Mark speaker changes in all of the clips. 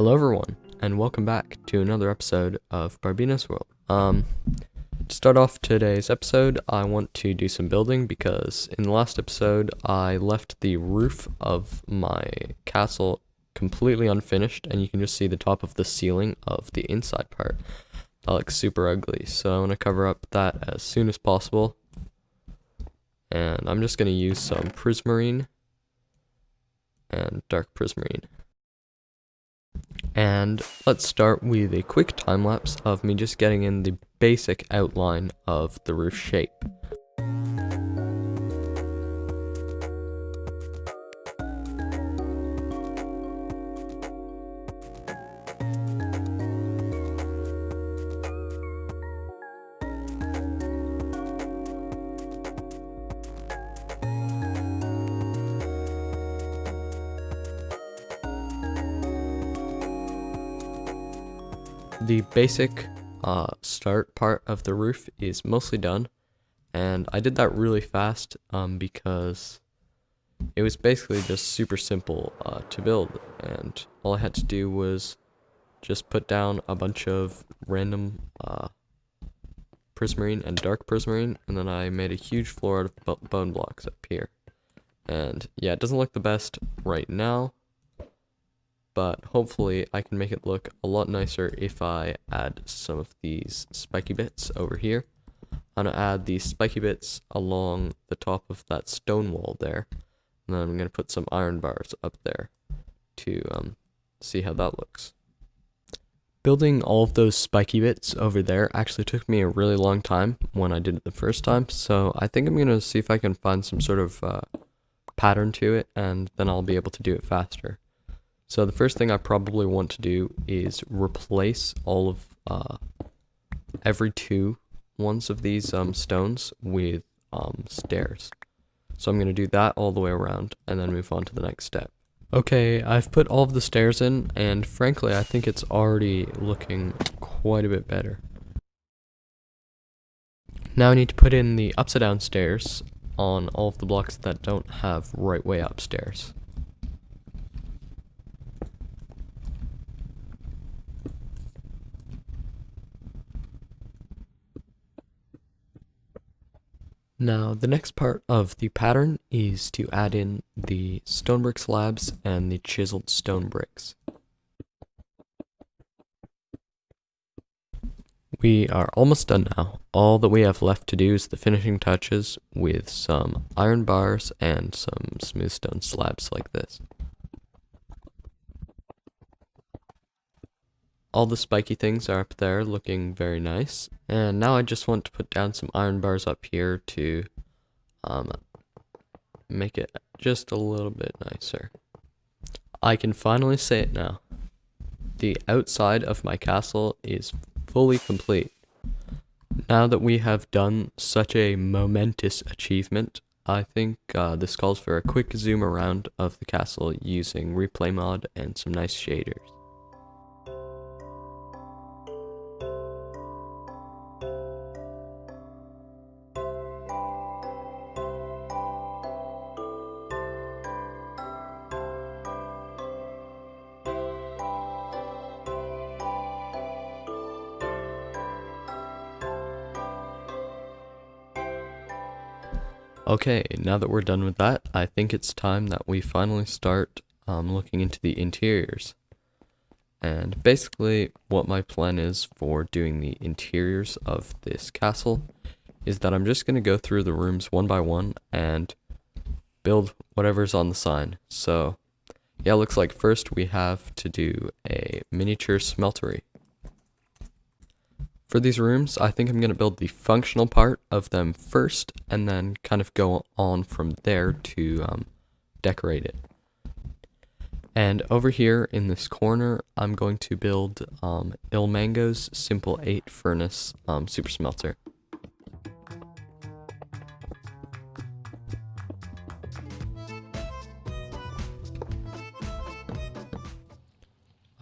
Speaker 1: Hello everyone, and welcome back to another episode of Barbeno's World. To start off today's episode, I want to do some building because in the last episode, I left the roof of my castle completely unfinished, and you can just see the top of the ceiling of the inside part. That looks super ugly, so I want to cover up that as soon as possible. And I'm just going to use some prismarine and dark prismarine. And let's start with a quick time lapse of me just getting in the basic outline of the roof shape. The basic start part of the roof is mostly done, and I did that really fast because it was basically just super simple to build, and all I had to do was just put down a bunch of random prismarine and dark prismarine, and then I made a huge floor out of bone blocks up here. And yeah, it doesn't look the best right now, but hopefully I can make it look a lot nicer if I add some of these spiky bits over here. I'm going to add these spiky bits along the top of that stone wall there, and then I'm going to put some iron bars up there to see how that looks. Building all of those spiky bits over there actually took me a really long time when I did it the first time, so I think I'm going to see if I can find some sort of pattern to it, and then I'll be able to do it faster. So the first thing I probably want to do is replace all of every two ones of these stones with stairs. So I'm going to do that all the way around and then move on to the next step. Okay, I've put all of the stairs in, and frankly I think it's already looking quite a bit better. Now I need to put in the upside down stairs on all of the blocks that don't have right way upstairs. Now, the next part of the pattern is to add in the stone brick slabs and the chiseled stone bricks. We are almost done now. All that we have left to do is the finishing touches with some iron bars and some smooth stone slabs like this. All the spiky things are up there looking very nice, and now I just want to put down some iron bars up here to make it just a little bit nicer. I can finally say it now. The outside of my castle is fully complete. Now that we have done such a momentous achievement, I think this calls for a quick zoom around of the castle using replay mod and some nice shaders. Okay, now that we're done with that, I think it's time that we finally start looking into the interiors. And basically, what my plan is for doing the interiors of this castle is that I'm just going to go through the rooms one by one and build whatever's on the sign. So, yeah, looks like first we have to do a miniature smeltery. For these rooms, I think I'm going to build the functional part of them first, and then kind of go on from there to decorate it. And over here in this corner, I'm going to build Ilmango's Simple 8 Furnace Super Smelter.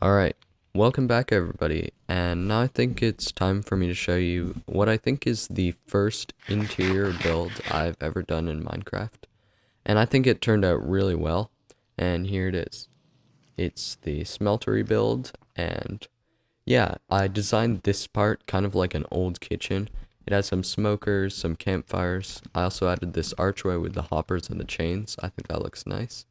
Speaker 1: Alright. Welcome back everybody, and now I think it's time for me to show you what I think is the first interior build I've ever done in Minecraft, and I think it turned out really well, and here it is. It's the smeltery build, and yeah, I designed this part kind of like an old kitchen. It has some smokers, some campfires. I also added this archway with the hoppers and the chains. I think that looks nice.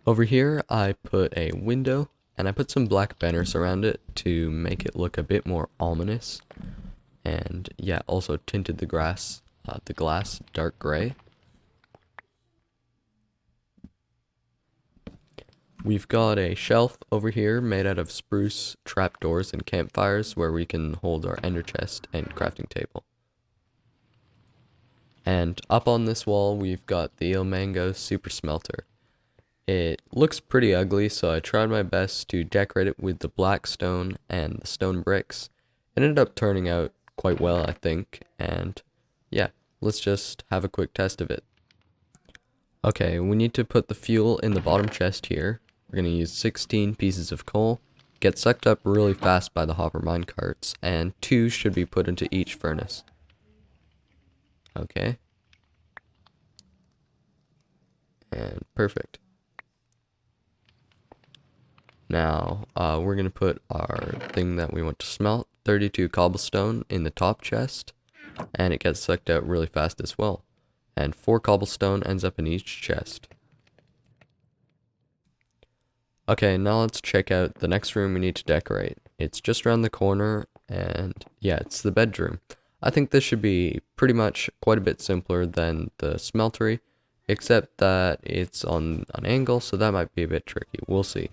Speaker 1: Over here, I put a window, and I put some black banners around it to make it look a bit more ominous. And yeah, also tinted the glass dark gray. We've got a shelf over here made out of spruce trapdoors and campfires where we can hold our ender chest and crafting table. And up on this wall, we've got the mango super smelter. It looks pretty ugly, so I tried my best to decorate it with the black stone and the stone bricks. It ended up turning out quite well, I think, and yeah, let's just have a quick test of it. Okay, we need to put the fuel in the bottom chest here. We're going to use 16 pieces of coal, get sucked up really fast by the hopper mine carts, and 2 should be put into each furnace. Okay. And perfect. Now, we're going to put our thing that we want to smelt, 32 cobblestone, in the top chest, and it gets sucked out really fast as well. And 4 cobblestone ends up in each chest. Okay, now let's check out the next room we need to decorate. It's just around the corner, and yeah, it's the bedroom. I think this should be pretty much quite a bit simpler than the smeltery, except that it's on an angle, so that might be a bit tricky. We'll see.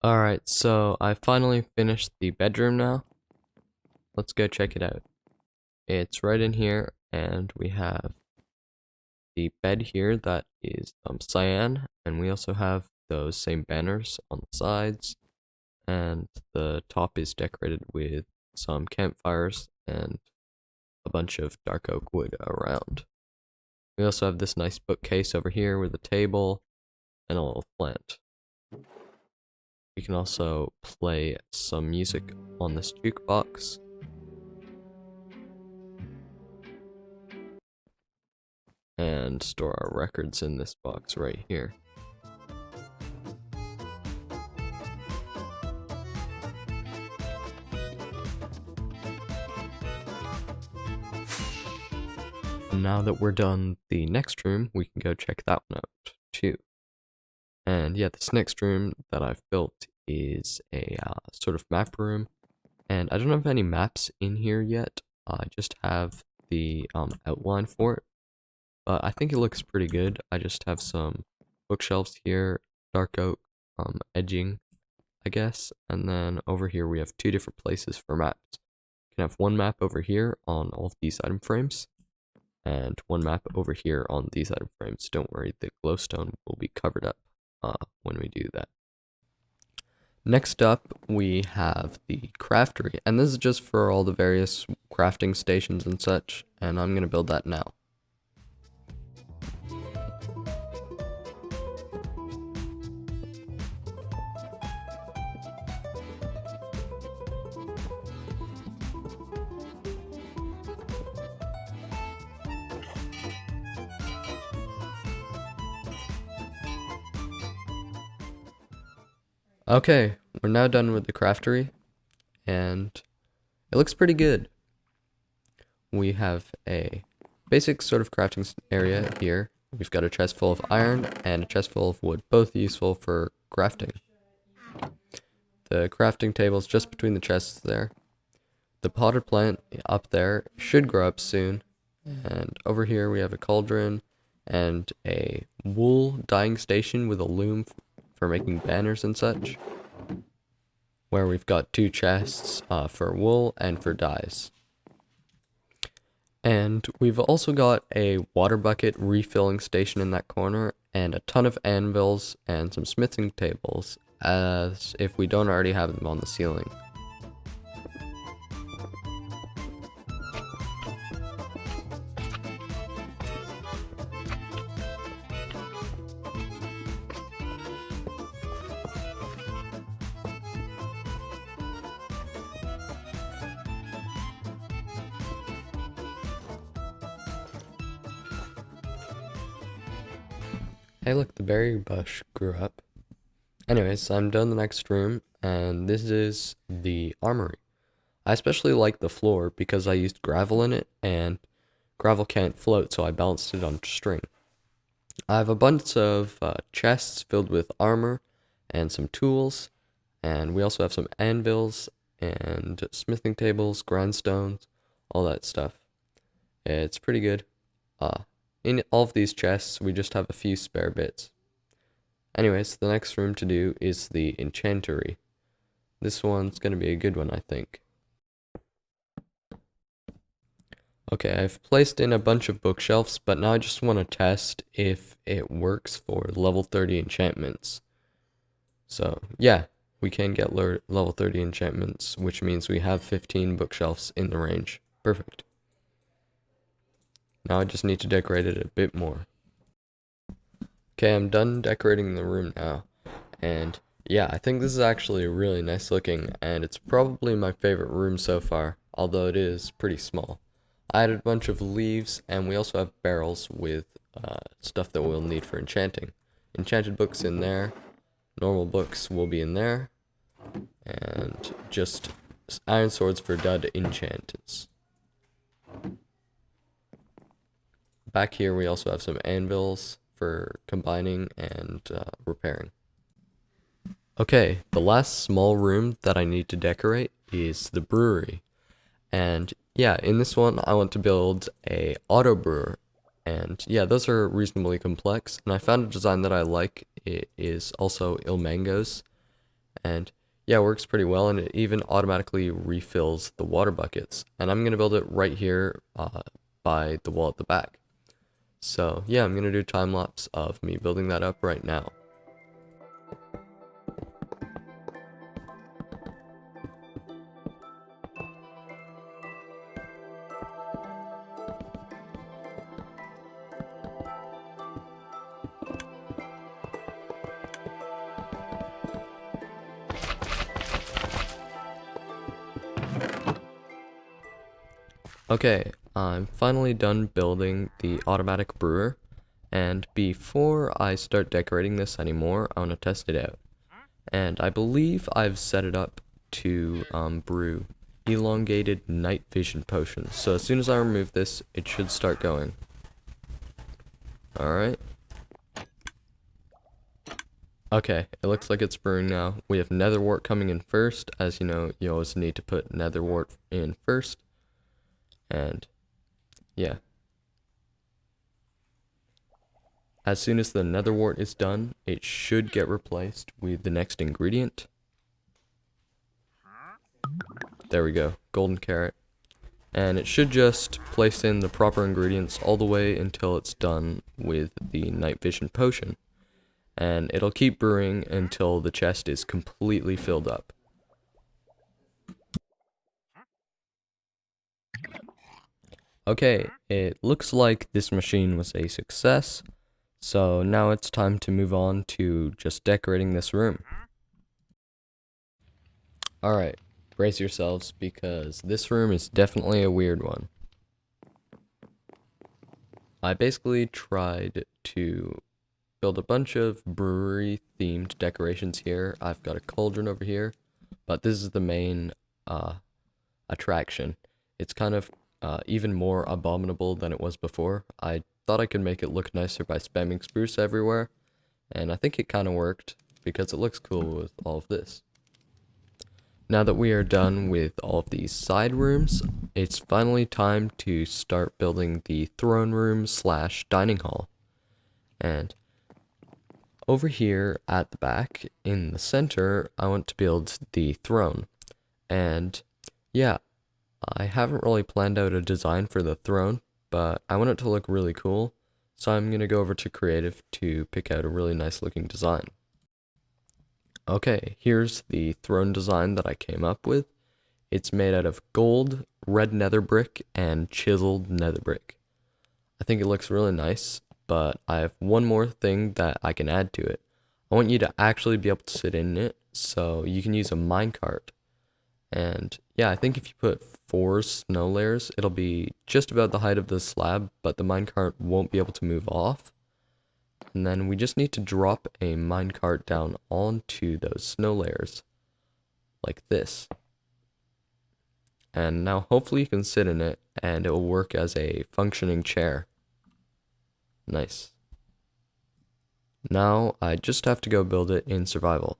Speaker 1: Alright, so I finally finished the bedroom now. Let's go check it out. It's right in here, and we have the bed here that is cyan, and we also have those same banners on the sides, and the top is decorated with some campfires and a bunch of dark oak wood around. We also have this nice bookcase over here with a table and a little plant. We can also play some music on this jukebox. And store our records in this box right here. Now that we're done the next room, we can go check that one out too. And yeah, this next room that I've built is a sort of map room. And I don't have any maps in here yet. I just have the outline for it. But I think it looks pretty good. I just have some bookshelves here, dark oak edging, I guess. And then over here we have 2 different places for maps. You can have one map over here on all of these item frames, and one map over here on these item frames. Don't worry, the glowstone will be covered up when we do that. Next up, we have the craftery, and this is just for all the various crafting stations and such, and I'm going to build that now. Okay, we're now done with the craftery, and it looks pretty good. We have a basic sort of crafting area here. We've got a chest full of iron and a chest full of wood, both useful for crafting. The crafting table is just between the chests there. The potted plant up there should grow up soon. And over here we have a cauldron and a wool dyeing station with a loom for making banners and such, where we've got 2 chests for wool and for dyes. And we've also got a water bucket refilling station in that corner, and a ton of anvils and some smithing tables, as if we don't already have them on the ceiling. Hey look, the berry bush grew up. Anyways, I'm done the next room, and this is the armory. I especially like the floor because I used gravel in it, and gravel can't float, so I balanced it on string. I have a bunch of chests filled with armor and some tools, and we also have some anvils and smithing tables, grindstones, all that stuff. It's pretty good. Uh, in all of these chests, we just have a few spare bits. Anyways, the next room to do is the enchantery. This one's gonna be a good one, I think. Okay, I've placed in a bunch of bookshelves, but now I just want to test if it works for level 30 enchantments. So, yeah, we can get level 30 enchantments, which means we have 15 bookshelves in the range. Perfect. Now I just need to decorate it a bit more. Okay, I'm done decorating the room now. And yeah, I think this is actually really nice looking, and it's probably my favorite room so far, although it is pretty small. I added a bunch of leaves, and we also have barrels with stuff that we'll need for enchanting. Enchanted books in there, normal books will be in there, and just iron swords for dud enchantments. Back here we also have some anvils for combining and repairing. Okay, the last small room that I need to decorate is the brewery. And yeah, in this one I want to build a auto brewer. And yeah, those are reasonably complex. And I found a design that I like. It is also Ilmango's. And yeah, it works pretty well, and it even automatically refills the water buckets. And I'm gonna build it right here by the wall at the back. So yeah, I'm gonna do a time lapse of me building that up right now. Okay, I'm finally done building the automatic brewer, and before I start decorating this anymore, I want to test it out. And I believe I've set it up to brew elongated night vision potions. So as soon as I remove this, it should start going. Alright. Okay, it looks like it's brewing now. We have nether wart coming in first. As you know, you always need to put nether wart in first. And yeah. As soon as the nether wart is done, it should get replaced with the next ingredient. There we go, golden carrot. And it should just place in the proper ingredients all the way until it's done with the night vision potion. And it'll keep brewing until the chest is completely filled up. Okay, it looks like this machine was a success, so now it's time to move on to just decorating this room. Alright, brace yourselves because this room is definitely a weird one. I basically tried to build a bunch of brewery themed decorations here. I've got a cauldron over here, but this is the main attraction. It's kind of even more abominable than it was before. I thought I could make it look nicer by spamming spruce everywhere, and I think it kind of worked because it looks cool with all of this. Now that we are done with all of these side rooms, it's finally time to start building the throne room slash dining hall. And over here at the back in the center, I want to build the throne. And yeah, I haven't really planned out a design for the throne, but I want it to look really cool, so I'm going to go over to creative to pick out a really nice looking design. Okay, here's the throne design that I came up with. It's made out of gold, red nether brick, and chiseled nether brick. I think it looks really nice, but I have one more thing that I can add to it. I want you to actually be able to sit in it, so you can use a minecart. And yeah, I think if you put 4 snow layers, it'll be just about the height of the slab, but the minecart won't be able to move off. And then we just need to drop a minecart down onto those snow layers, like this. And now hopefully you can sit in it, and it will work as a functioning chair. Nice. Now I just have to go build it in survival.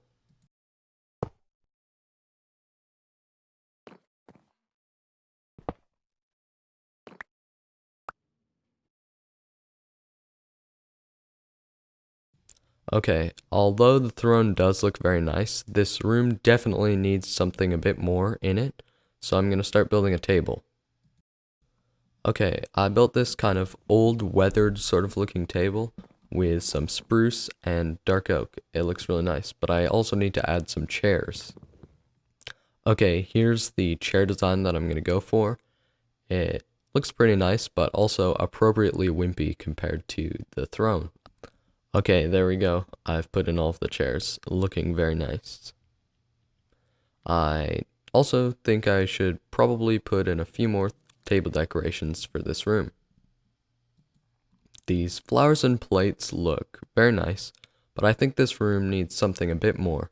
Speaker 1: Okay, although the throne does look very nice, this room definitely needs something a bit more in it, so I'm going to start building a table. Okay, I built this kind of old weathered sort of looking table with some spruce and dark oak. It looks really nice, but I also need to add some chairs. Okay, here's the chair design that I'm going to go for. It looks pretty nice, but also appropriately wimpy compared to the throne. Okay, there we go. I've put in all of the chairs, looking very nice. I also think I should probably put in a few more table decorations for this room. These flowers and plates look very nice, but I think this room needs something a bit more.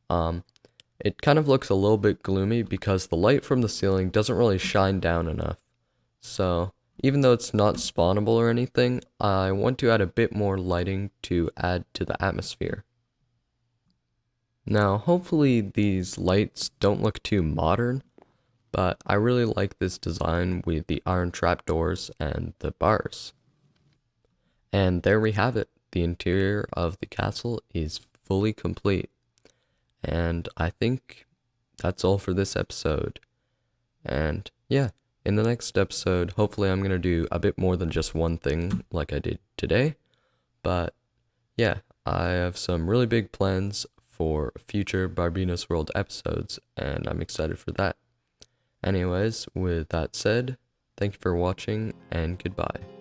Speaker 1: It kind of looks a little bit gloomy because the light from the ceiling doesn't really shine down enough. So, even though it's not spawnable or anything, I want to add a bit more lighting to add to the atmosphere. Now, hopefully these lights don't look too modern, but I really like this design with the iron trapdoors and the bars. And there we have it. The interior of the castle is fully complete. And I think that's all for this episode. And yeah, in the next episode, hopefully I'm going to do a bit more than just one thing like I did today. But yeah, I have some really big plans for future Barbeno's World episodes, and I'm excited for that. Anyways, with that said, thank you for watching, and goodbye.